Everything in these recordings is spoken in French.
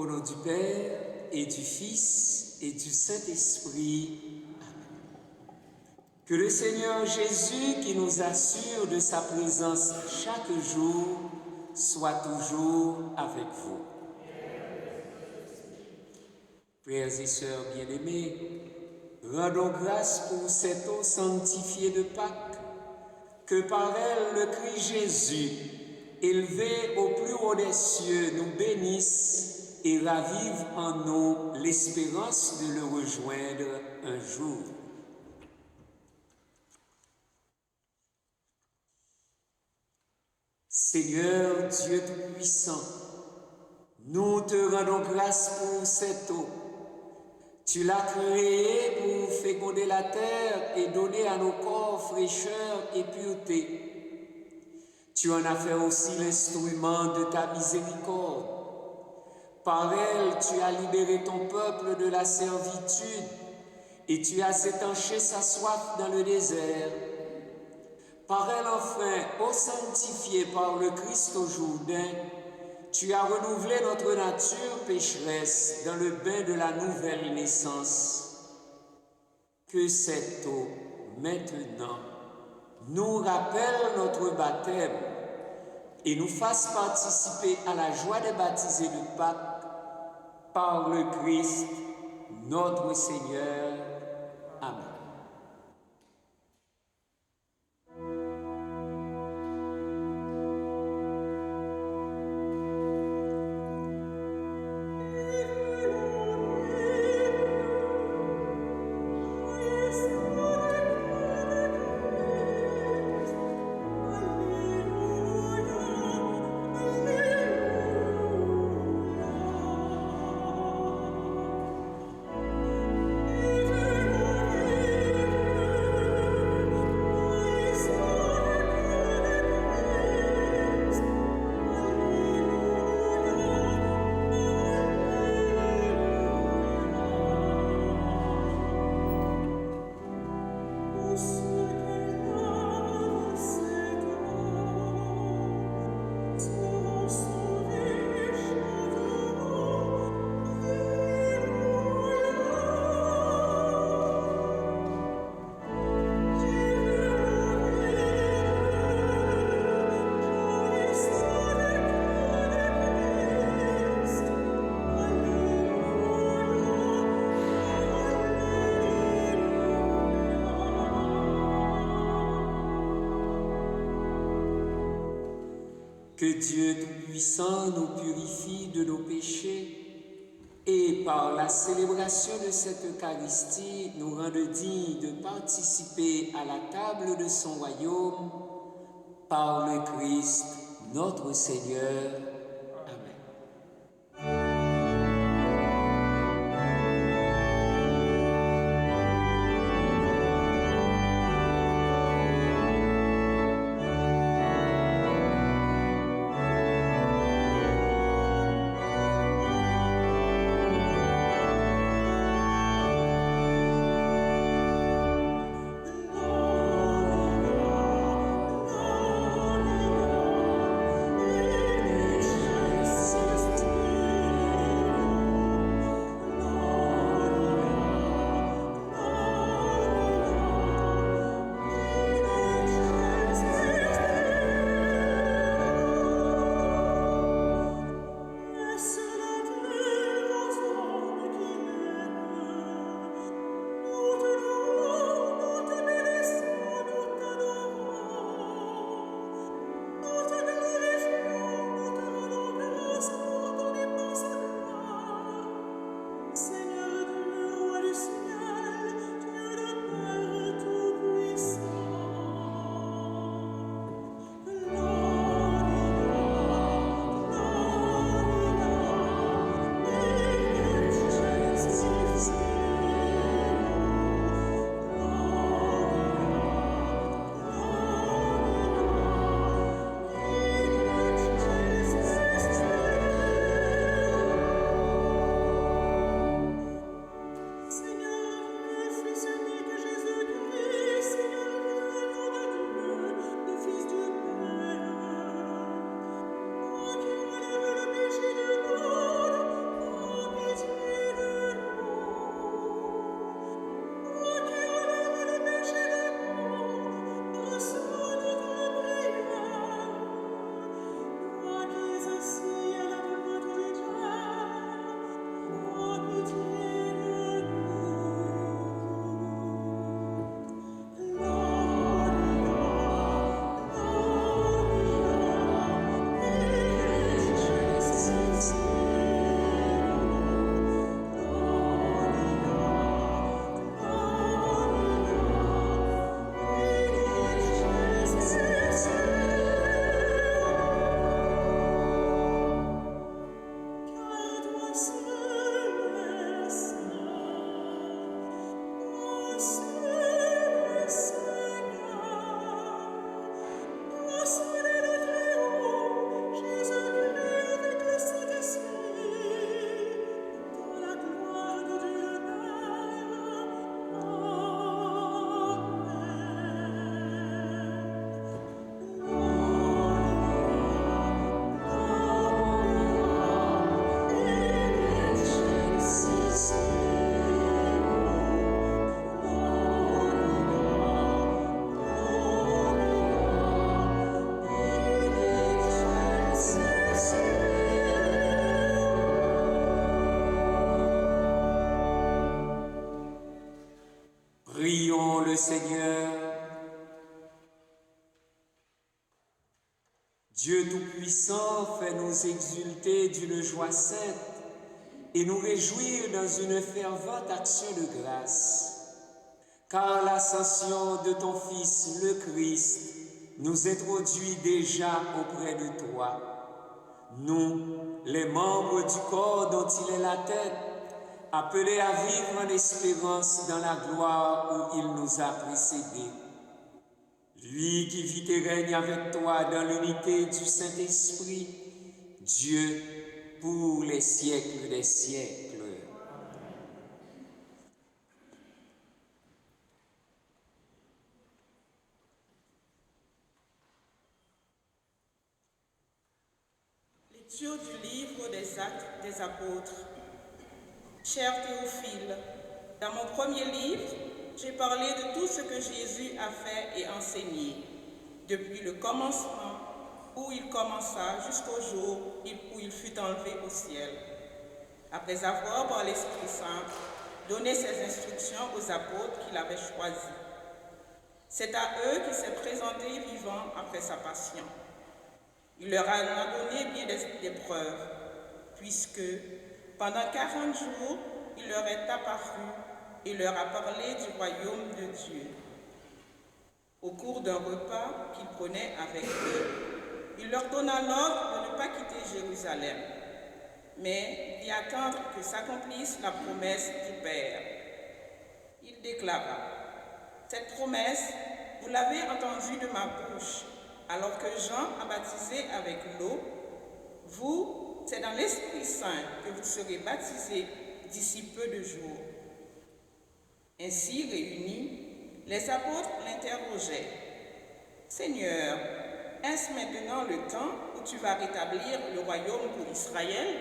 Au nom du Père, et du Fils, et du Saint-Esprit. Amen. Que le Seigneur Jésus, qui nous assure de sa présence chaque jour, soit toujours avec vous. Frères et sœurs bien-aimés, rendons grâce pour cette eau sanctifiée de Pâques, que par elle le Christ Jésus, élevé au plus haut des cieux, nous bénisse et ravive en nous l'espérance de le rejoindre un jour. Seigneur Dieu Tout-Puissant, nous te rendons grâce pour cette eau. Tu l'as créée pour féconder la terre et donner à nos corps fraîcheur et pureté. Tu en as fait aussi l'instrument de ta miséricorde. Par elle, tu as libéré ton peuple de la servitude et tu as étanché sa soif dans le désert. Par elle, enfin, ô sanctifié par le Christ au Jourdain, tu as renouvelé notre nature pécheresse dans le bain de la nouvelle naissance. Que cette eau, maintenant, nous rappelle notre baptême et nous fasse participer à la joie des baptisés de Pâques par le Christ, notre Seigneur. Amen. Que Dieu Tout-Puissant nous purifie de nos péchés et par la célébration de cette Eucharistie nous rende dignes de participer à la table de son royaume par le Christ notre Seigneur. Amen. Dieu Tout-Puissant, fais-nous exulter d'une joie sainte et nous réjouir dans une fervente action de grâce. Car l'ascension de ton Fils, le Christ, nous introduit déjà auprès de toi. Nous, les membres du corps dont il est la tête, appelés à vivre en espérance dans la gloire où il nous a précédés. Lui qui vit et règne avec toi dans l'unité du Saint-Esprit, Dieu pour les siècles des siècles. Lecture du livre des Actes des Apôtres. Cher Théophile, dans mon premier livre, j'ai parlé de tout ce que Jésus a fait et enseigné, depuis le commencement où il commença jusqu'au jour où il fut enlevé au ciel. Après avoir, par l'Esprit Saint, donné ses instructions aux apôtres qu'il avait choisis. C'est à eux qu'il s'est présenté vivant après sa passion. Il leur en a donné bien des preuves, puisque pendant 40 jours, il leur est apparu et leur a parlé du royaume de Dieu. Au cours d'un repas qu'il prenait avec eux, il leur donna l'ordre de ne pas quitter Jérusalem, mais d'y attendre que s'accomplisse la promesse du Père. Il déclara, « Cette promesse, vous l'avez entendue de ma bouche, alors que Jean a baptisé avec l'eau. Vous, c'est dans l'Esprit Saint que vous serez baptisés d'ici peu de jours. » Ainsi réunis, les apôtres l'interrogeaient. « Seigneur, est-ce maintenant le temps où tu vas rétablir le royaume pour Israël ?»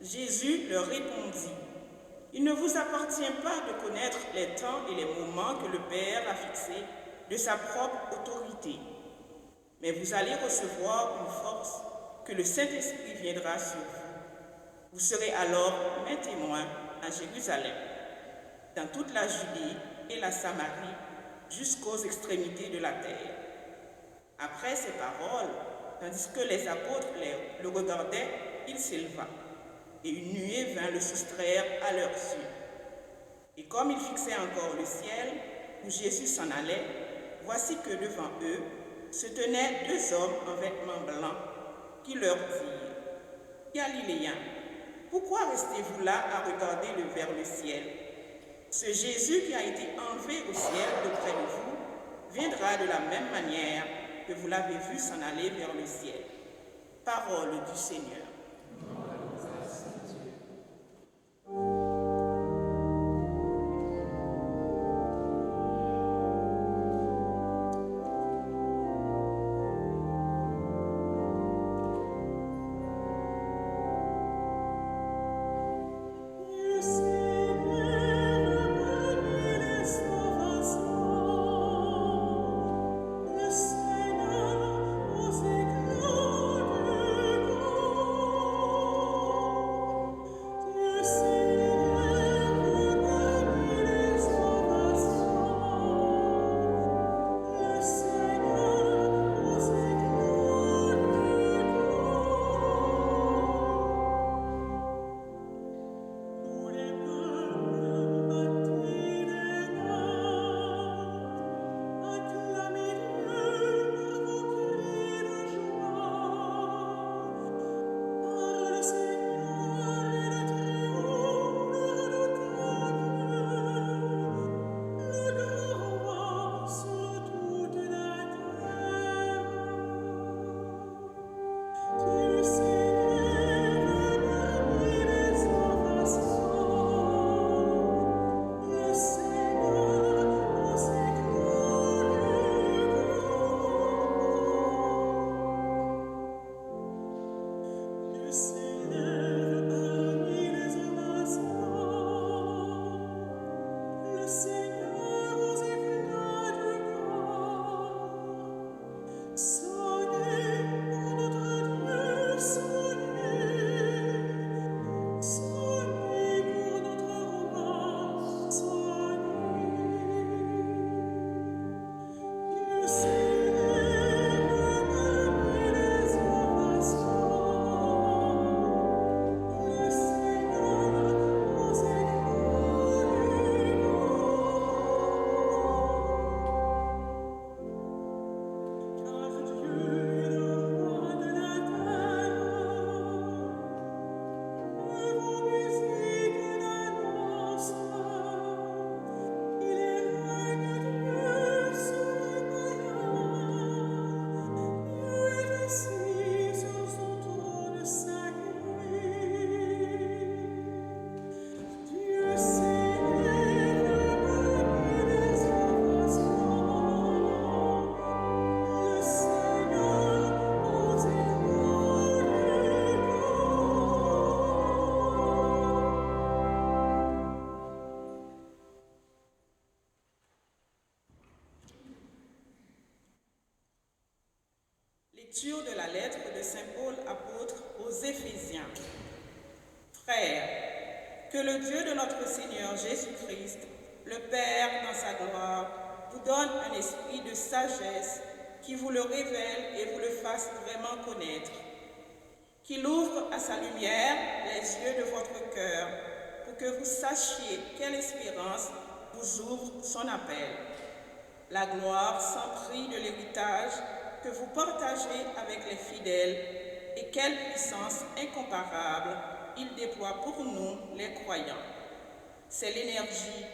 Jésus leur répondit, « Il ne vous appartient pas de connaître les temps et les moments que le Père a fixés de sa propre autorité. Mais vous allez recevoir une force que le Saint-Esprit viendra sur vous. Vous serez alors mes témoins à Jérusalem, dans toute la Judée et la Samarie, jusqu'aux extrémités de la terre. » Après ces paroles, tandis que les apôtres le regardaient, il s'éleva, et une nuée vint le soustraire à leurs yeux. Et comme ils fixaient encore le ciel, où Jésus s'en allait, voici que devant eux se tenaient deux hommes en vêtements blancs, qui leur dirent, « Galiléens, pourquoi restez-vous là à regarder vers le ciel? Ce Jésus qui a été enlevé au ciel de près de vous viendra de la même manière que vous l'avez vu s'en aller vers le ciel. » Parole du Seigneur. Oh Lecture de la lettre de Saint Paul apôtre aux Éphésiens. Frères, que le Dieu de notre Seigneur Jésus-Christ, le Père dans sa gloire, vous donne un esprit de sagesse qui vous le révèle et vous le fasse vraiment connaître, qu'il ouvre à sa lumière les yeux de votre cœur pour que vous sachiez quelle espérance vous ouvre son appel, la gloire sans prix de l'héritage que vous partagez avec les fidèles et quelle puissance incomparable il déploie pour nous les croyants. C'est l'énergie,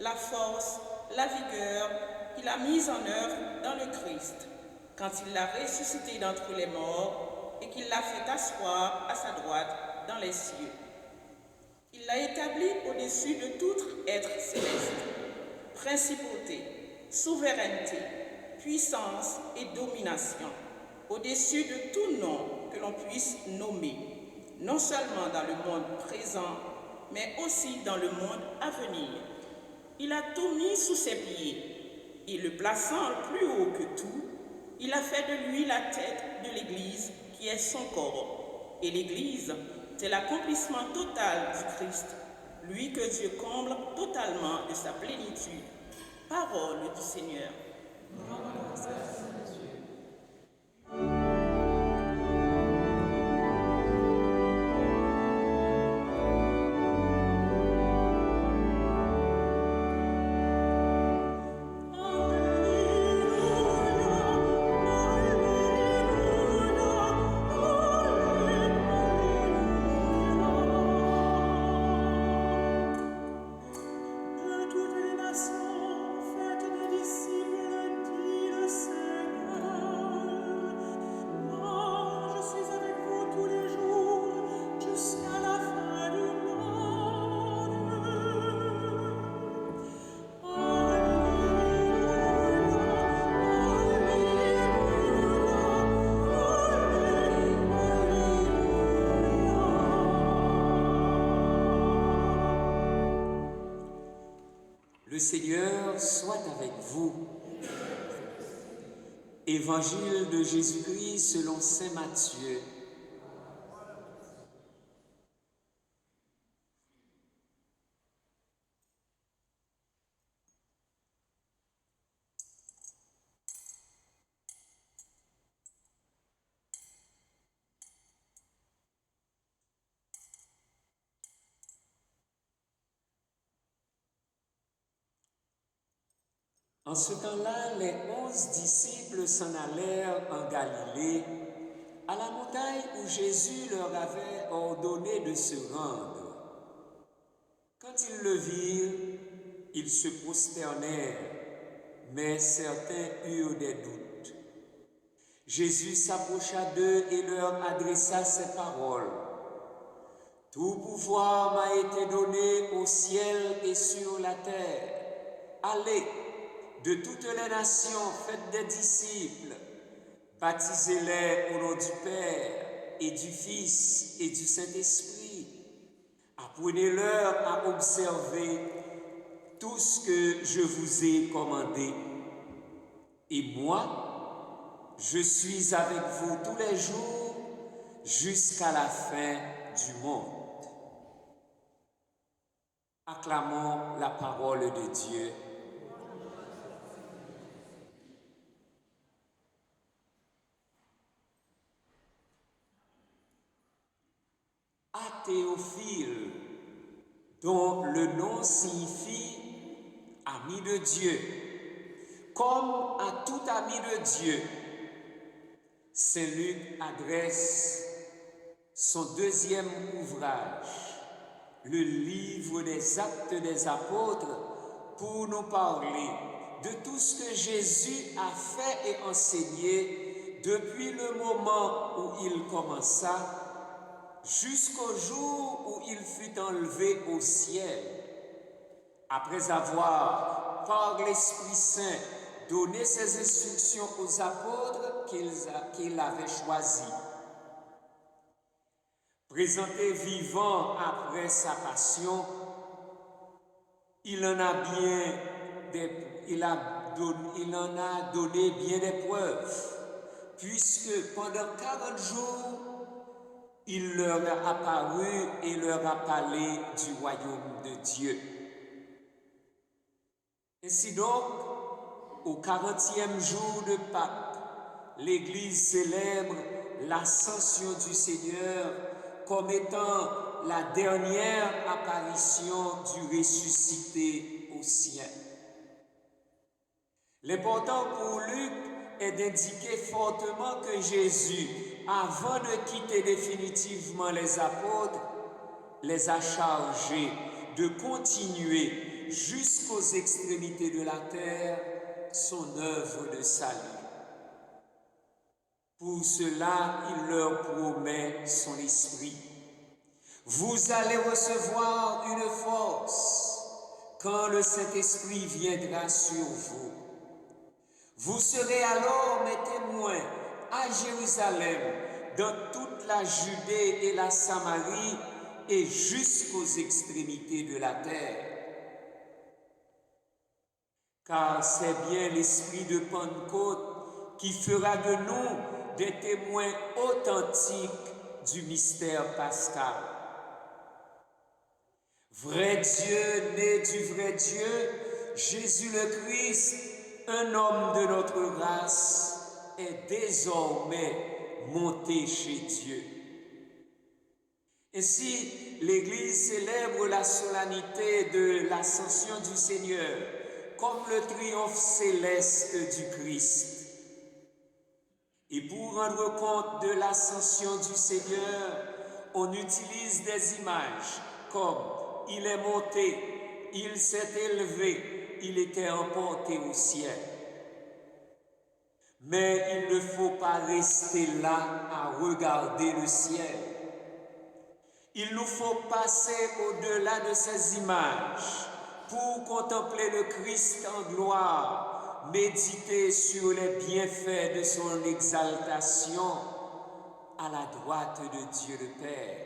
la force, la vigueur qu'il a mise en œuvre dans le Christ quand il l'a ressuscité d'entre les morts et qu'il l'a fait asseoir à sa droite dans les cieux. Il l'a établi au-dessus de tout être céleste, principauté, souveraineté, puissance et domination, au-dessus de tout nom que l'on puisse nommer, non seulement dans le monde présent, mais aussi dans le monde à venir. Il a tout mis sous ses pieds, et le plaçant plus haut que tout, il a fait de lui la tête de l'Église qui est son corps. Et l'Église, c'est l'accomplissement total du Christ, lui que Dieu comble totalement de sa plénitude. Parole du Seigneur. Le Seigneur soit avec vous. Évangile de Jésus-Christ selon saint Matthieu. En ce temps-là, les 11 disciples s'en allèrent en Galilée, à la montagne où Jésus leur avait ordonné de se rendre. Quand ils le virent, ils se prosternèrent, mais certains eurent des doutes. Jésus s'approcha d'eux et leur adressa ces paroles. « Tout pouvoir m'a été donné au ciel et sur la terre. Allez, de toutes les nations, faites des disciples, baptisez-les au nom du Père et du Fils et du Saint-Esprit. Apprenez-leur à observer tout ce que je vous ai commandé. Et moi, je suis avec vous tous les jours jusqu'à la fin du monde. » Acclamons la parole de Dieu. À Théophile, dont le nom signifie ami de Dieu, comme à tout ami de Dieu, saint Luc adresse son deuxième ouvrage, le livre des Actes des Apôtres, pour nous parler de tout ce que Jésus a fait et enseigné depuis le moment où il commença jusqu'au jour où il fut enlevé au ciel, après avoir, par l'Esprit Saint, donné ses instructions aux apôtres qu'il avait choisis. Présenté vivant après sa passion, il en a donné bien des preuves, puisque pendant 40 jours, il leur a apparu et leur a parlé du royaume de Dieu. Ainsi donc, au 40e jour de Pâques, l'Église célèbre l'ascension du Seigneur comme étant la dernière apparition du ressuscité au ciel. L'important pour Luc est d'indiquer fortement que Jésus, avant de quitter définitivement les apôtres, les a chargés de continuer jusqu'aux extrémités de la terre son œuvre de salut. Pour cela, il leur promet son esprit. Vous allez recevoir une force quand le Saint-Esprit viendra sur vous. Vous serez alors mes témoins à Jérusalem, dans toute la Judée et la Samarie et jusqu'aux extrémités de la terre. Car c'est bien l'esprit de Pentecôte qui fera de nous des témoins authentiques du mystère pascal. Vrai Dieu, né du vrai Dieu, Jésus le Christ, un homme de notre race, est désormais monté chez Dieu. Ainsi, l'Église célèbre la solennité de l'ascension du Seigneur comme le triomphe céleste du Christ. Et pour rendre compte de l'ascension du Seigneur, on utilise des images comme « il est monté »,« il s'est élevé »,« il était emporté au ciel ». Mais il ne faut pas rester là à regarder le ciel. Il nous faut passer au-delà de ces images pour contempler le Christ en gloire, méditer sur les bienfaits de son exaltation à la droite de Dieu le Père.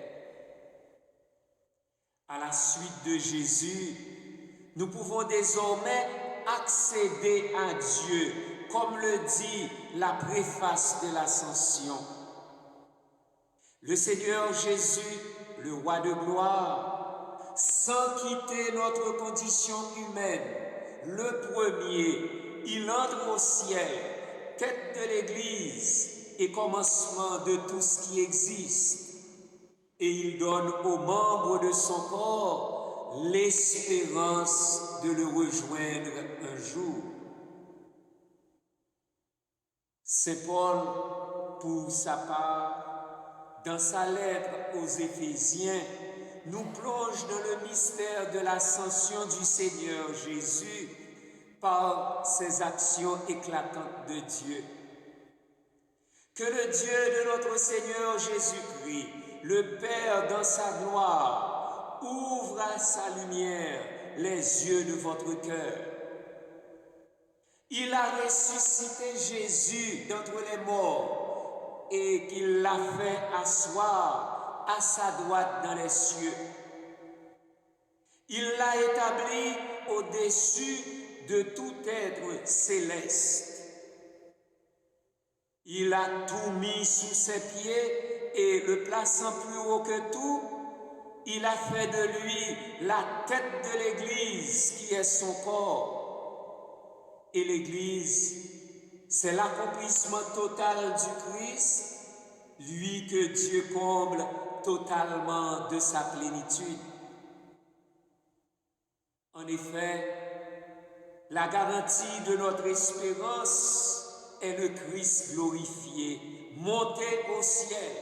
À la suite de Jésus, nous pouvons désormais accéder à Dieu, comme le dit la préface de l'Ascension. Le Seigneur Jésus, le roi de gloire, sans quitter notre condition humaine, le premier, il entre au ciel, tête de l'Église et commencement de tout ce qui existe. Et il donne aux membres de son corps l'espérance de le rejoindre un jour. Saint Paul, pour sa part, dans sa lettre aux Éphésiens, nous plonge dans le mystère de l'ascension du Seigneur Jésus par ses actions éclatantes de Dieu. Que le Dieu de notre Seigneur Jésus-Christ, le Père dans sa gloire, ouvre à sa lumière les yeux de votre cœur. Il a ressuscité Jésus d'entre les morts et qu'il l'a fait asseoir à sa droite dans les cieux. Il l'a établi au-dessus de tout être céleste. Il a tout mis sous ses pieds et le plaçant plus haut que tout, il a fait de lui la tête de l'Église qui est son corps. Et l'Église, c'est l'accomplissement total du Christ, lui que Dieu comble totalement de sa plénitude. En effet, la garantie de notre espérance est le Christ glorifié, monté au ciel,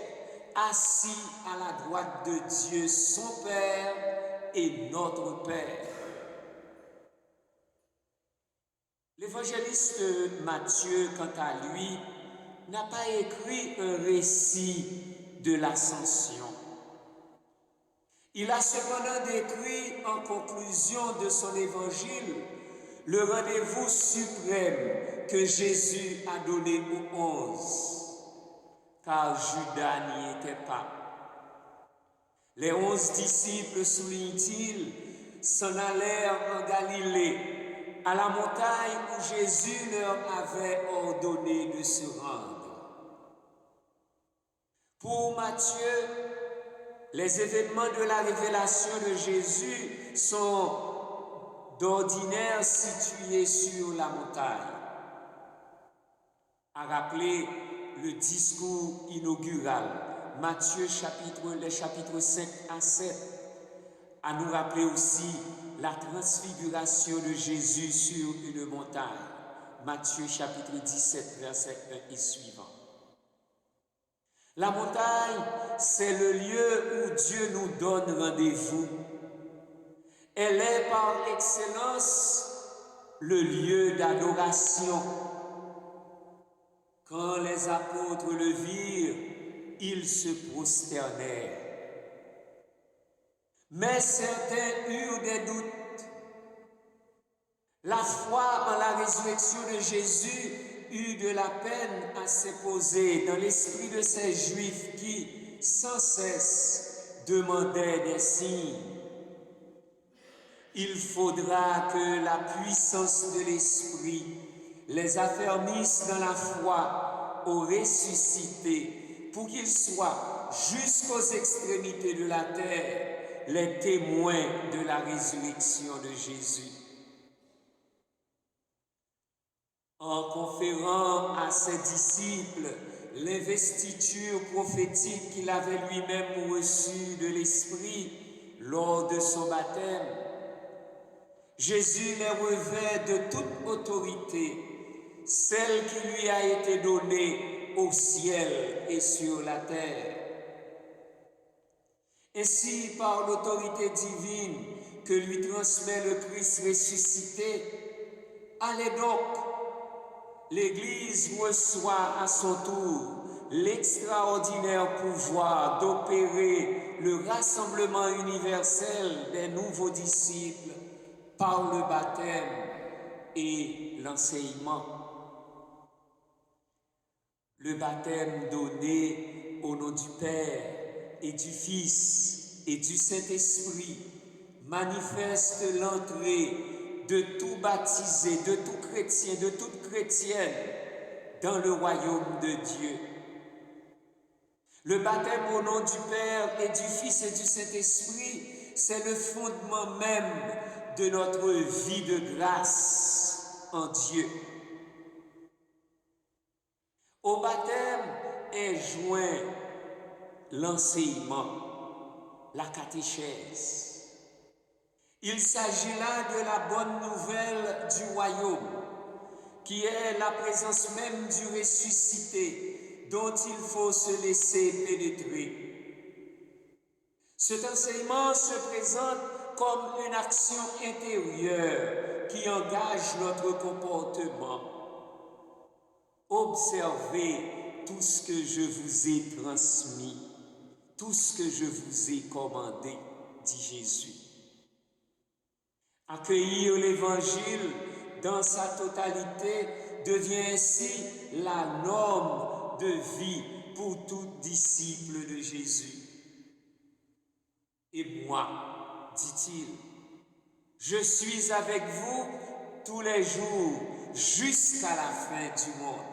assis à la droite de Dieu, son Père et notre Père. L'évangéliste Matthieu, quant à lui, n'a pas écrit un récit de l'ascension. Il a cependant décrit en conclusion de son évangile le rendez-vous suprême que Jésus a donné aux 11, car Judas n'y était pas. Les 11 disciples, souligne-t-il, s'en allèrent en Galilée, à la montagne où Jésus leur avait ordonné de se rendre. Pour Matthieu, les événements de la révélation de Jésus sont d'ordinaire situés sur la montagne. À rappeler le discours inaugural, Matthieu les chapitres 5 à 7, à nous rappeler aussi la transfiguration de Jésus sur une montagne, Matthieu chapitre 17, verset 1 et suivant. La montagne, c'est le lieu où Dieu nous donne rendez-vous. Elle est par excellence le lieu d'adoration. Quand les apôtres le virent, ils se prosternèrent. Mais certains eurent des doutes. La foi en la résurrection de Jésus eut de la peine à s'imposer dans l'esprit de ces Juifs qui, sans cesse, demandaient des signes. Il faudra que la puissance de l'Esprit les affermisse dans la foi au ressuscité pour qu'ils soient, jusqu'aux extrémités de la terre, les témoins de la résurrection de Jésus. En conférant à ses disciples l'investiture prophétique qu'il avait lui-même reçue de l'Esprit lors de son baptême, Jésus les revêt de toute autorité, celle qui lui a été donnée au ciel et sur la terre. Ainsi, par l'autorité divine que lui transmet le Christ ressuscité, allez donc, l'Église reçoit à son tour l'extraordinaire pouvoir d'opérer le rassemblement universel des nouveaux disciples par le baptême et l'enseignement. Le baptême donné au nom du Père et du Fils et du Saint-Esprit manifeste l'entrée de tout baptisé, de tout chrétien, de toute chrétienne dans le royaume de Dieu. Le baptême au nom du Père et du Fils et du Saint-Esprit, c'est le fondement même de notre vie de grâce en Dieu. Au baptême est joint l'enseignement, la catéchèse. Il s'agit là de la bonne nouvelle du royaume, qui est la présence même du ressuscité, dont il faut se laisser pénétrer. Cet enseignement se présente comme une action intérieure qui engage notre comportement. Observez tout ce que je vous ai transmis, tout ce que je vous ai commandé, dit Jésus. Accueillir l'Évangile dans sa totalité devient ainsi la norme de vie pour tout disciple de Jésus. Et moi, dit-il, je suis avec vous tous les jours jusqu'à la fin du monde.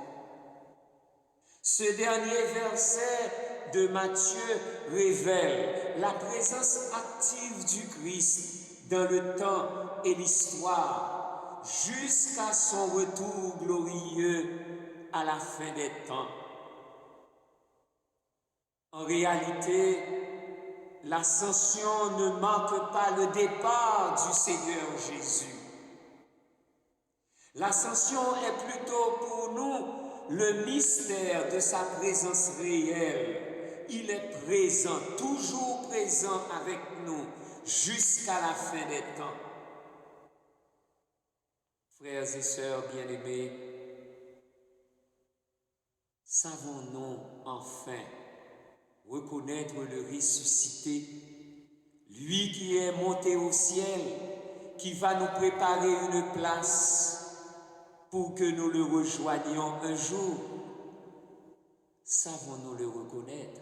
Ce dernier verset de Matthieu révèle la présence active du Christ dans le temps et l'histoire jusqu'à son retour glorieux à la fin des temps. En réalité, l'ascension ne marque pas le départ du Seigneur Jésus. L'ascension est plutôt pour nous le mystère de sa présence réelle. Il est présent, toujours présent avec nous, jusqu'à la fin des temps. Frères et sœurs bien-aimés, savons-nous enfin reconnaître le ressuscité, lui qui est monté au ciel, qui va nous préparer une place pour que nous le rejoignions un jour? Savons-nous le reconnaître?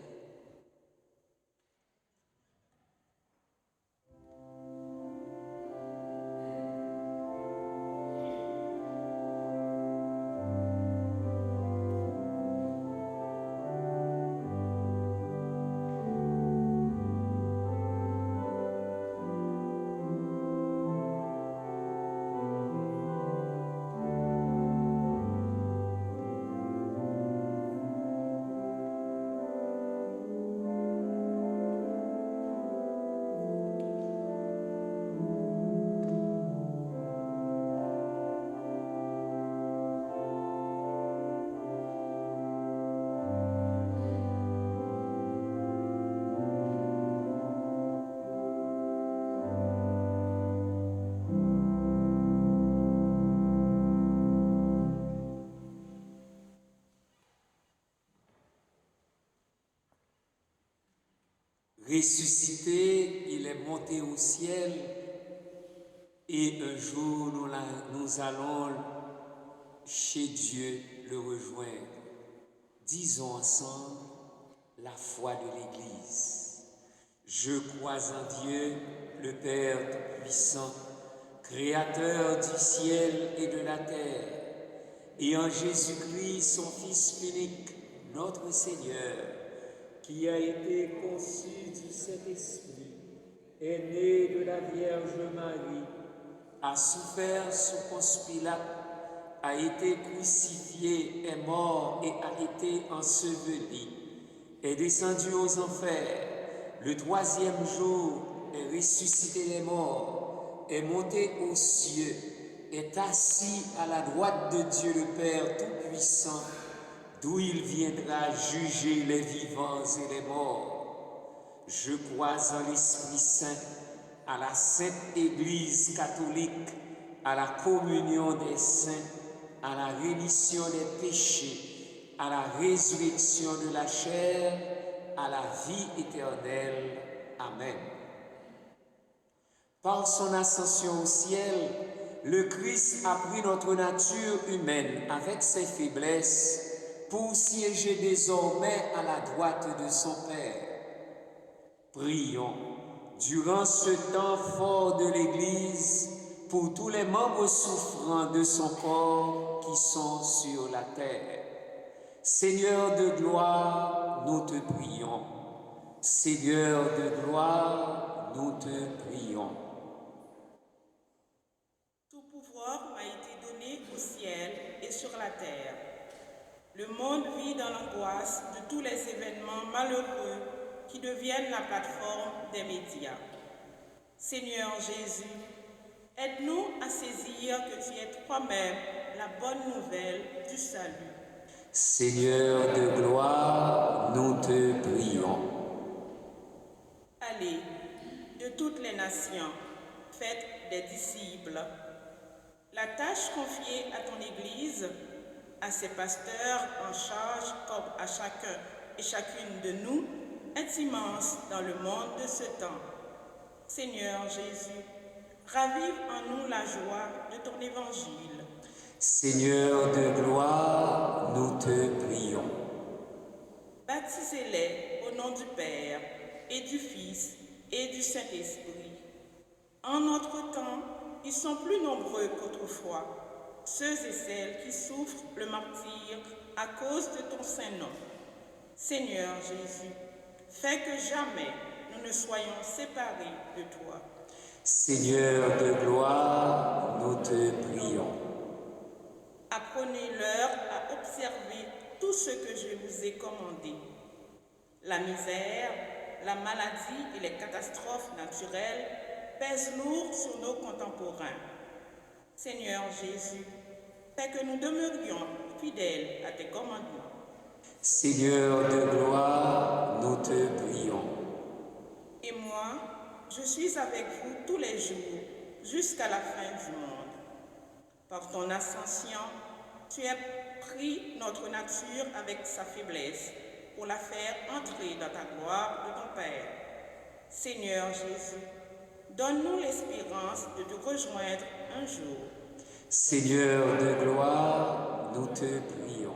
Ressuscité, il est monté au ciel et un jour nous allons chez Dieu le rejoindre. Disons ensemble la foi de l'Église. Je crois en Dieu, le Père Tout-Puissant, Créateur du ciel et de la terre, et en Jésus-Christ, son Fils unique, notre Seigneur, qui a été conçu du Saint-Esprit, est né de la Vierge Marie, a souffert sous Ponce Pilate, a été crucifié, est mort et a été enseveli, est descendu aux enfers, le troisième jour est ressuscité des morts, est monté aux cieux, est assis à la droite de Dieu le Père Tout-Puissant, d'où il viendra juger les vivants et les morts. Je crois en l'Esprit Saint, à la Sainte Église catholique, à la communion des saints, à la rémission des péchés, à la résurrection de la chair, à la vie éternelle. Amen. Par son ascension au ciel, le Christ a pris notre nature humaine avec ses faiblesses pour siéger désormais à la droite de son Père. Prions, durant ce temps fort de l'Église, pour tous les membres souffrants de son corps qui sont sur la terre. Seigneur de gloire, nous te prions. Seigneur de gloire, nous te prions. Tout pouvoir m'a été donné au ciel et sur la terre. Le monde vit dans l'angoisse de tous les événements malheureux qui deviennent la plateforme des médias. Seigneur Jésus, aide-nous à saisir que tu es toi-même la bonne nouvelle du salut. Seigneur de gloire, nous te prions. Allez, de toutes les nations, faites des disciples. La tâche confiée à ton Église, à ses pasteurs en charge comme à chacun et chacune de nous, est immense dans le monde de ce temps. Seigneur Jésus, ravive en nous la joie de ton évangile. Seigneur de gloire, nous te prions. Baptisez-les au nom du Père et du Fils et du Saint-Esprit. En notre temps, ils sont plus nombreux qu'autrefois, ceux et celles qui souffrent le martyre à cause de ton saint nom. Seigneur Jésus, fais que jamais nous ne soyons séparés de toi. Seigneur de gloire, nous te prions. Apprenez-leur à observer tout ce que je vous ai commandé. La misère, la maladie et les catastrophes naturelles pèsent lourd sur nos contemporains. Seigneur Jésus, fais que nous demeurions fidèles à tes commandements. Seigneur de gloire, nous te prions. Et moi, je suis avec vous tous les jours, jusqu'à la fin du monde. Par ton ascension, tu as pris notre nature avec sa faiblesse pour la faire entrer dans ta gloire de ton Père. Seigneur Jésus, donne-nous l'espérance de te rejoindre un jour. Seigneur de gloire, nous te prions.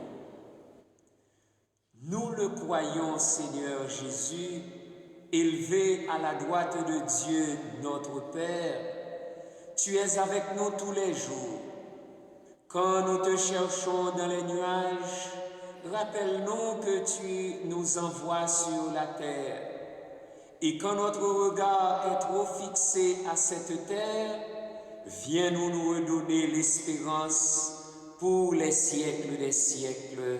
Nous le croyons, Seigneur Jésus, élevé à la droite de Dieu, notre Père, tu es avec nous tous les jours. Quand nous te cherchons dans les nuages, rappelle-nous que tu nous envoies sur la terre. Et quand notre regard est trop fixé à cette terre, viens nous redonner l'espérance pour les siècles des siècles.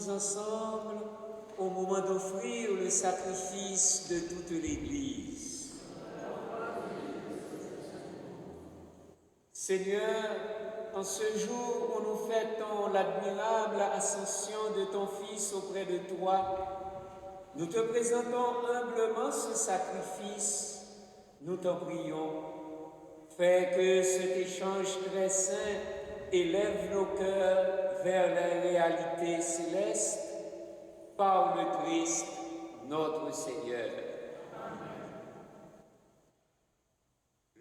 prions ensemble au moment d'offrir le sacrifice de toute l'Église. Seigneur, en ce jour où nous fêtons l'admirable ascension de ton Fils auprès de toi, nous te présentons humblement ce sacrifice. Nous t'en prions. Fais que cet échange très saint élève nos cœurs vers la réalité céleste par le Christ, notre Seigneur.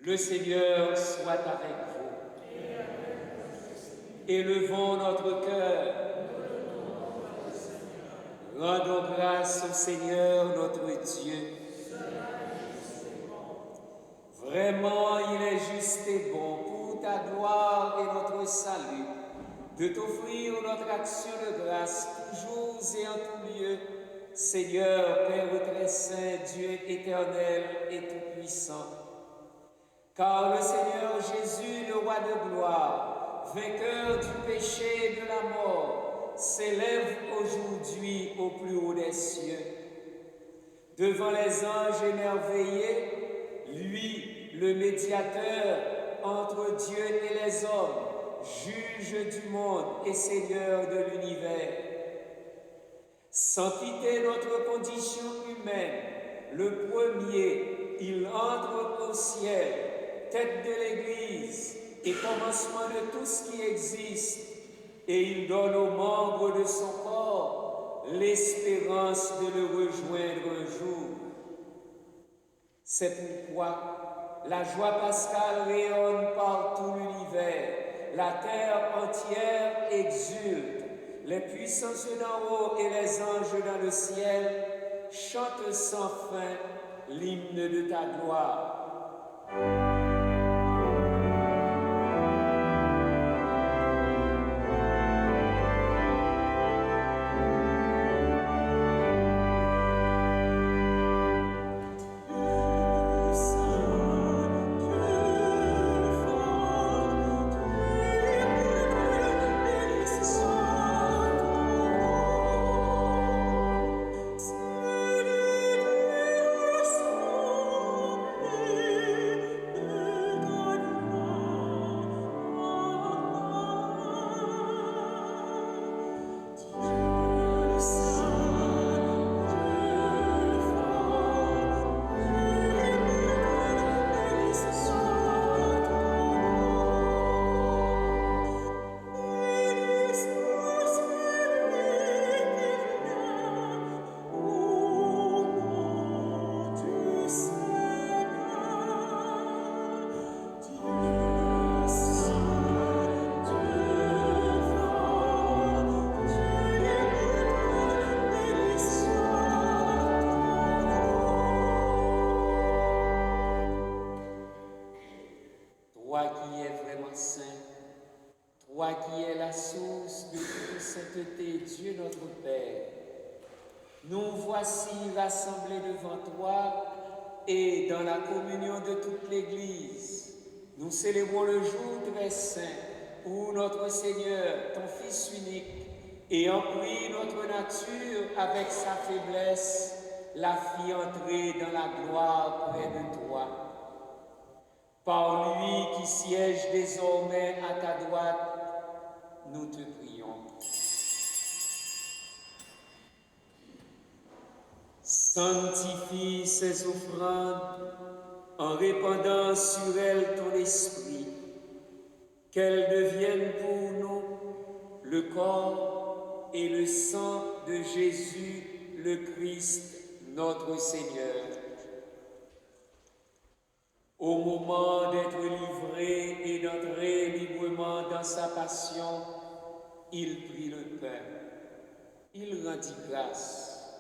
Le Seigneur soit avec vous. Élevons notre cœur. Rendons grâce au Seigneur notre Dieu. Vraiment, il est juste et bon pour ta gloire et notre salut de t'offrir notre action de grâce toujours et en tout lieu, Seigneur, Père très saint, Dieu éternel et tout-puissant. Car le Seigneur Jésus, le roi de gloire, vainqueur du péché et de la mort, s'élève aujourd'hui au plus haut des cieux. Devant les anges émerveillés, lui, le médiateur entre Dieu et les hommes, juge du monde et Seigneur de l'univers. Sans quitter notre condition humaine, le premier, il entre au ciel, tête de l'Église et commencement de tout ce qui existe, et il donne aux membres de son corps l'espérance de le rejoindre un jour. C'est pourquoi la joie pascale rayonne par tout l'univers, la terre entière exulte, les puissances d'en haut et les anges dans le ciel chantent sans fin l'hymne de ta gloire. Toi qui es vraiment saint, toi qui es la source de toute sainteté, Dieu notre Père, nous voici rassemblés devant toi et dans la communion de toute l'Église. Nous célébrons le jour très saint où notre Seigneur, ton Fils unique, ayant pris notre nature avec sa faiblesse, l'a fit entrer dans la gloire près de toi. Par lui qui siège désormais à ta droite, nous te prions. Sanctifie ces offrandes en répandant sur elles ton esprit, qu'elles deviennent pour nous le corps et le sang de Jésus, le Christ, notre Seigneur. Au moment d'être livré et d'entrer librement dans sa passion, il prit le pain, il rendit grâce,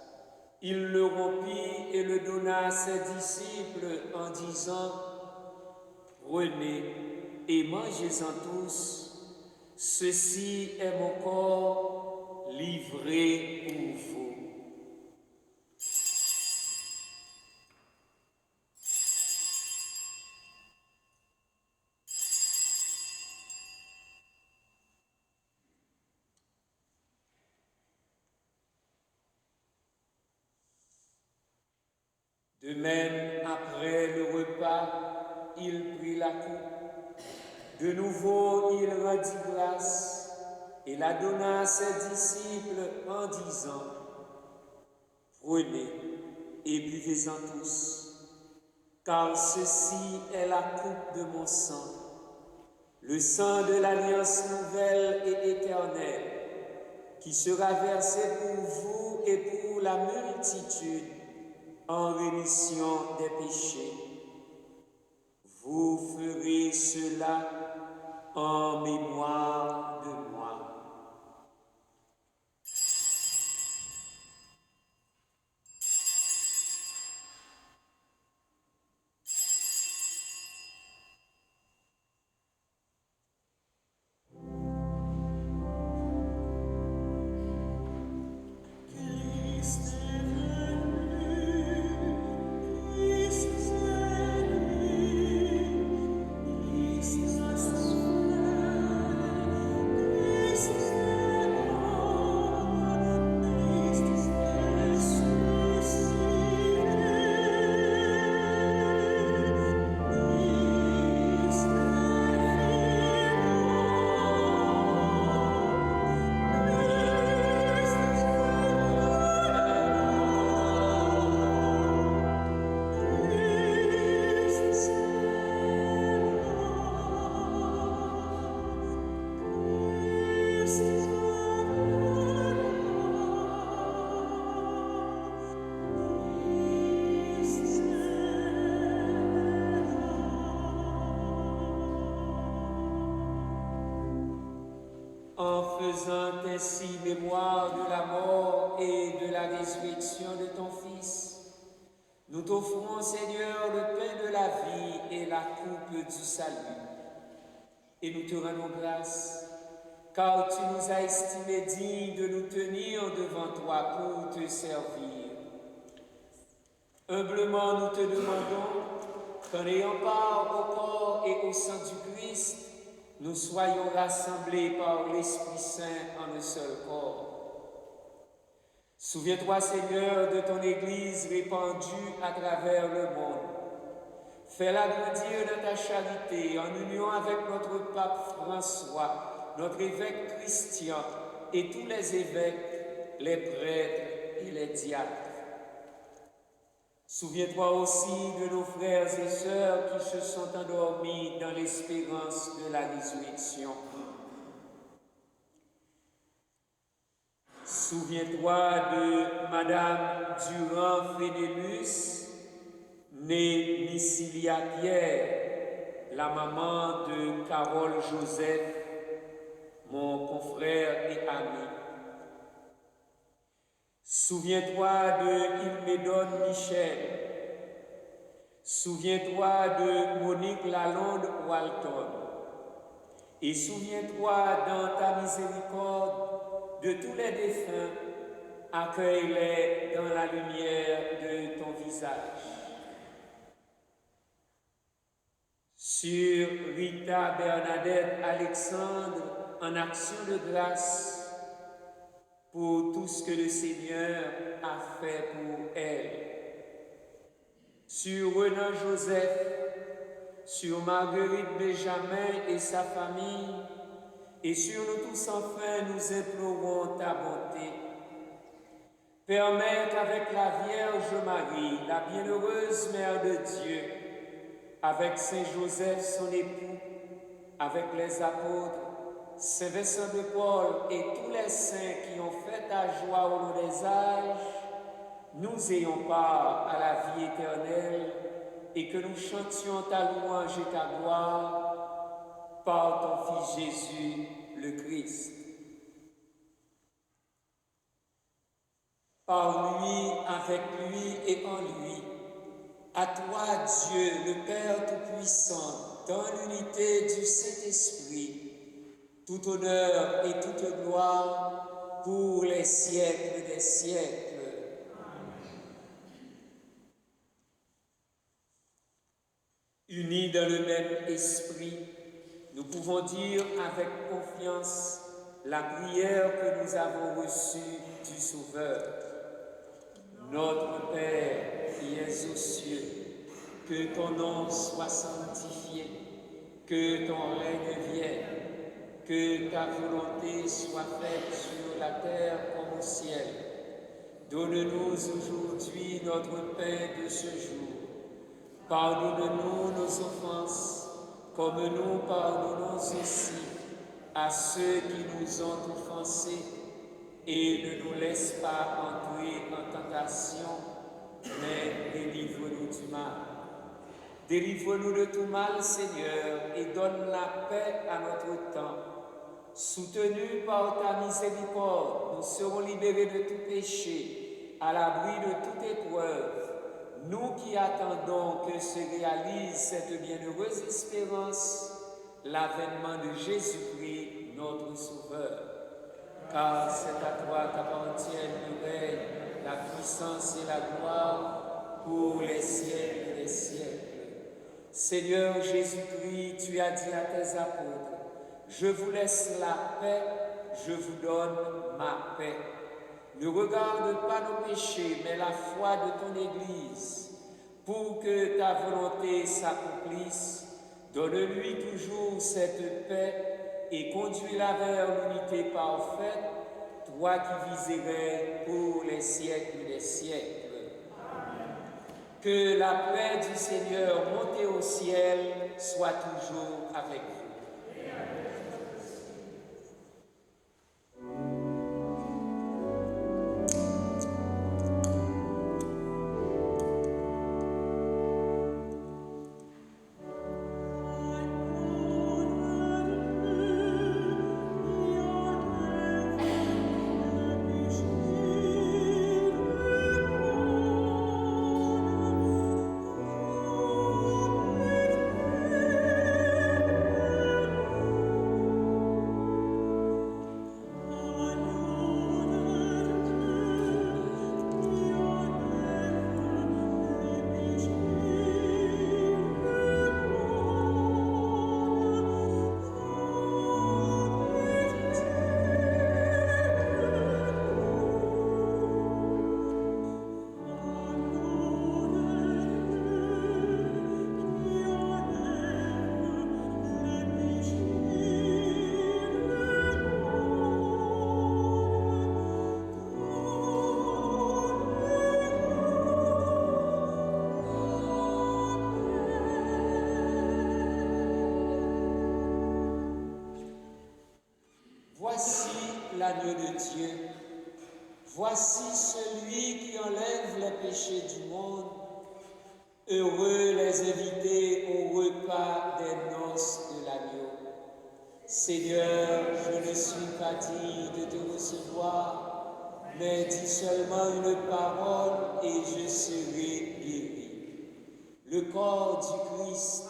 il le rompit et le donna à ses disciples en disant « Prenez et mangez-en tous, ceci est mon corps livré pour vous. » De même, après le repas, il prit la coupe. De nouveau, il rendit grâce et la donna à ses disciples en disant: Prenez et buvez-en tous, car ceci est la coupe de mon sang, le sang de l'alliance nouvelle et éternelle, qui sera versé pour vous et pour la multitude en rémission des péchés. Vous ferez cela en mémoire de moi. En faisant ainsi mémoire de la mort et de la résurrection de ton Fils, nous t'offrons, Seigneur, le pain de la vie et la coupe du salut. Et nous te rendons grâce, car tu nous as estimés dignes de nous tenir devant toi pour te servir. Humblement, nous te demandons qu'en ayant part au corps et au sang du Christ, nous soyons rassemblés par l'Esprit Saint en un seul corps. Souviens-toi, Seigneur, de ton Église répandue à travers le monde. Fais-la grandir dans ta charité, en union avec notre pape François, notre évêque Christian et tous les évêques, les prêtres et les diacres. Souviens-toi aussi de nos frères et sœurs qui se sont endormis dans l'espérance de la résurrection. Souviens-toi de Madame Durand-Frédémus, née Missilia Pierre, la maman de Carole Joseph, mon confrère et ami. Souviens-toi de Ilmédone Michel. Souviens-toi de Monique Lalonde Walton. Et souviens-toi dans ta miséricorde de tous les défunts, accueille-les dans la lumière de ton visage. Sur Rita Bernadette Alexandre, en action de grâce, pour tout ce que le Seigneur a fait pour elle. Sur Renan Joseph, sur Marguerite Benjamin et sa famille, et sur nous tous enfin, nous implorons ta bonté. Permets qu'avec la Vierge Marie, la bienheureuse Mère de Dieu, avec Saint Joseph son époux, avec les apôtres, Saint Vincent de Paul et tous les saints qui ont fait ta joie au long des âges, nous ayons part à la vie éternelle et que nous chantions ta louange et ta gloire par ton Fils Jésus, le Christ. Par lui, avec lui et en lui, à toi, Dieu, le Père Tout-Puissant, dans l'unité du Saint-Esprit, tout honneur et toute gloire pour les siècles des siècles. Unis dans le même esprit, nous pouvons dire avec confiance la prière que nous avons reçue du Sauveur. Notre Père, qui es aux cieux, que ton nom soit sanctifié, que ton règne vienne, que ta volonté soit faite sur la terre comme au ciel. Donne-nous aujourd'hui notre pain de ce jour. Pardonne-nous nos offenses, comme nous pardonnons aussi à ceux qui nous ont offensés, et ne nous laisse pas entrer en tentation, mais délivre-nous du mal. Délivre-nous de tout mal, Seigneur, et donne la paix à notre temps. Soutenus par ta miséricorde, nous serons libérés de tout péché, à l'abri de toute épreuve. Nous qui attendons que se réalise cette bienheureuse espérance, l'avènement de Jésus-Christ, notre Sauveur. Car c'est à toi qu'appartiennent le règne, la puissance et la gloire pour les siècles des siècles. Seigneur Jésus-Christ, tu as dit à tes apôtres, je vous laisse la paix, je vous donne ma paix. Ne regarde pas nos péchés, mais la foi de ton Église, pour que ta volonté s'accomplisse. Donne-lui toujours cette paix et conduis-la vers l'unité parfaite, toi qui viserais pour les siècles des siècles. Que la paix du Seigneur montée au ciel soit toujours avec vous. Voici l'agneau de Dieu, voici celui qui enlève les péchés du monde. Heureux les invités au repas des noces de l'agneau. Seigneur, je ne suis pas digne de te recevoir, mais dis seulement une parole et je serai guéri. Le corps du Christ.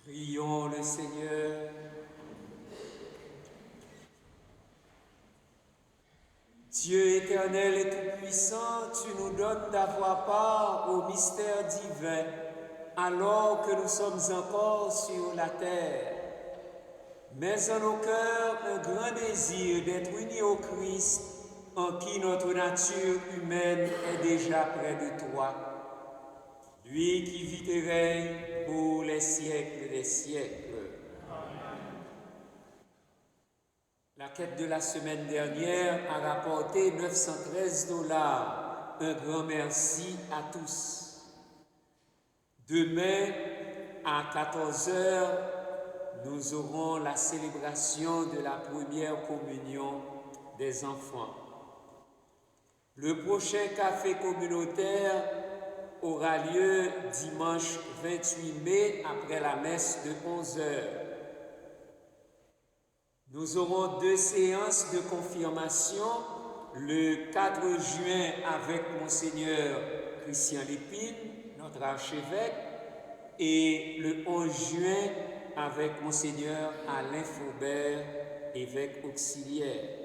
Prions le Seigneur. Dieu éternel et tout-puissant, tu nous donnes d'avoir part au mystère divin alors que nous sommes encore sur la terre. Mets en nos cœurs un grand désir d'être unis au Christ, en qui notre nature humaine est déjà près de toi. Lui qui vit et règne pour les siècles des siècles. La quête de la semaine dernière a rapporté $913. Un grand merci à tous. Demain, à 14h, nous aurons la célébration de la première communion des enfants. Le prochain café communautaire aura lieu dimanche 28 mai après la messe de 11h. Nous aurons 2 séances de confirmation, le 4 juin avec Monseigneur Christian Lépine, notre archevêque, et le 11 juin avec Monseigneur Alain Faubert, évêque auxiliaire.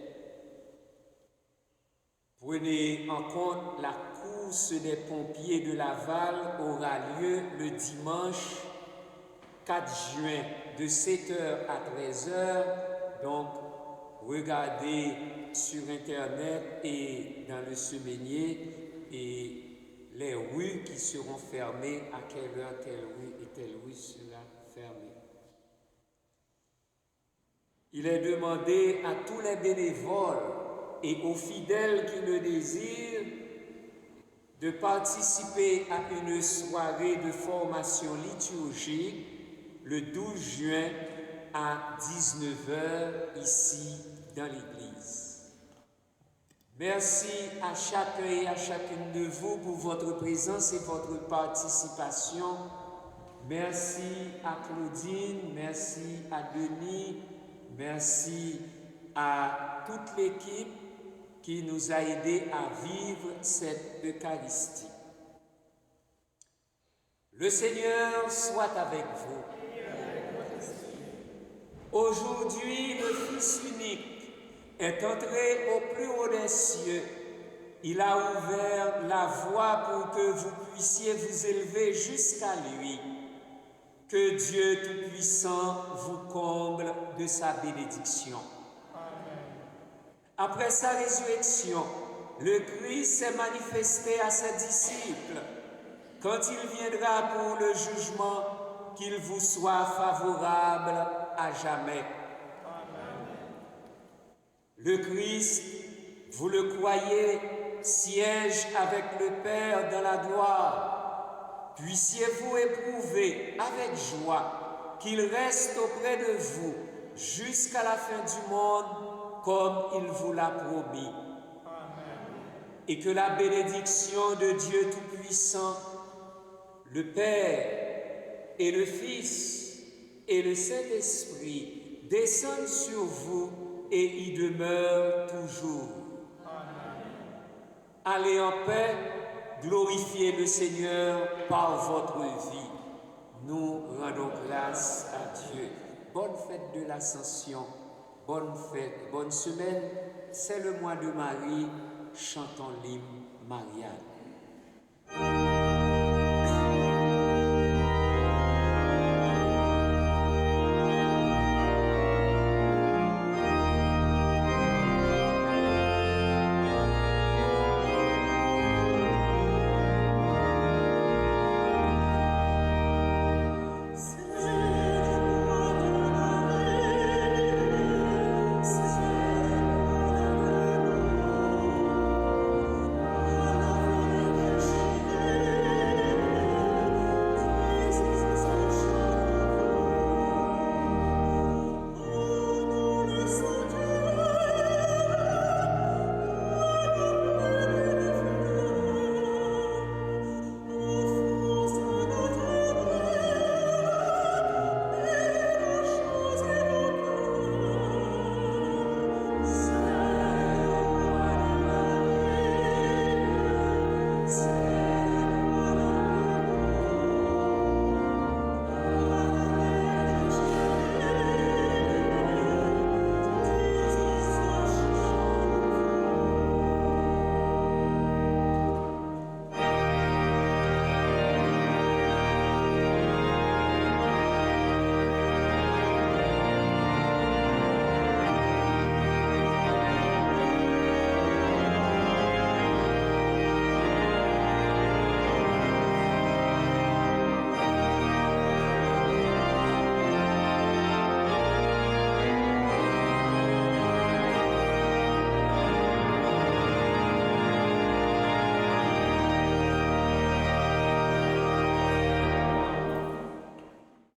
Prenez en compte, la course des pompiers de Laval aura lieu le dimanche 4 juin de 7h à 13h. Donc, regardez sur Internet et dans le semainier et les rues qui seront fermées, à quelle heure telle rue et telle rue sera fermée. Il est demandé à tous les bénévoles et aux fidèles qui le désirent de participer à une soirée de formation liturgique le 12 juin à 19h ici dans l'église. Merci à chacun et à chacune de vous pour votre présence et votre participation. Merci à Claudine, merci à Denis, merci à toute l'équipe qui nous a aidés à vivre cette Eucharistie. Le Seigneur soit avec vous. Aujourd'hui, le Fils unique est entré au plus haut des cieux. Il a ouvert la voie pour que vous puissiez vous élever jusqu'à lui. Que Dieu Tout-Puissant vous comble de sa bénédiction. Après sa résurrection, le Christ s'est manifesté à ses disciples. Quand il viendra pour le jugement, qu'il vous soit favorable à jamais. Amen. Le Christ, vous le croyez, siège avec le Père dans la gloire. Puissiez-vous éprouver avec joie qu'il reste auprès de vous jusqu'à la fin du monde, comme il vous l'a promis. Amen. Et que la bénédiction de Dieu Tout-Puissant, le Père et le Fils et le Saint-Esprit descendent sur vous et y demeurent toujours. Amen. Allez en paix, glorifiez le Seigneur par votre vie. Nous rendons grâce à Dieu. Bonne fête de l'Ascension, bonne fête, bonne semaine. C'est le mois de Marie, chantons l'hymne marial.